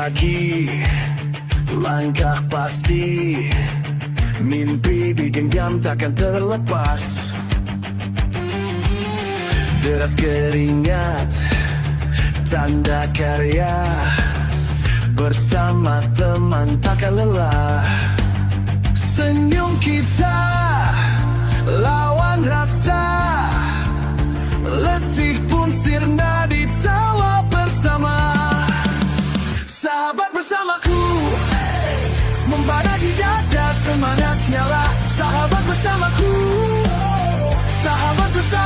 pagi, langkah pasti, mimpi digenggam takkan terlepas. Deras keringat, tanda karya, bersama teman takkan lelah. Senyum kita lawan rasa, letih pun sirna di tawa bersama. Sahabat bersamaku, membara di dada, semangat nyala. Sahabat bersamaku, sahabat bersama.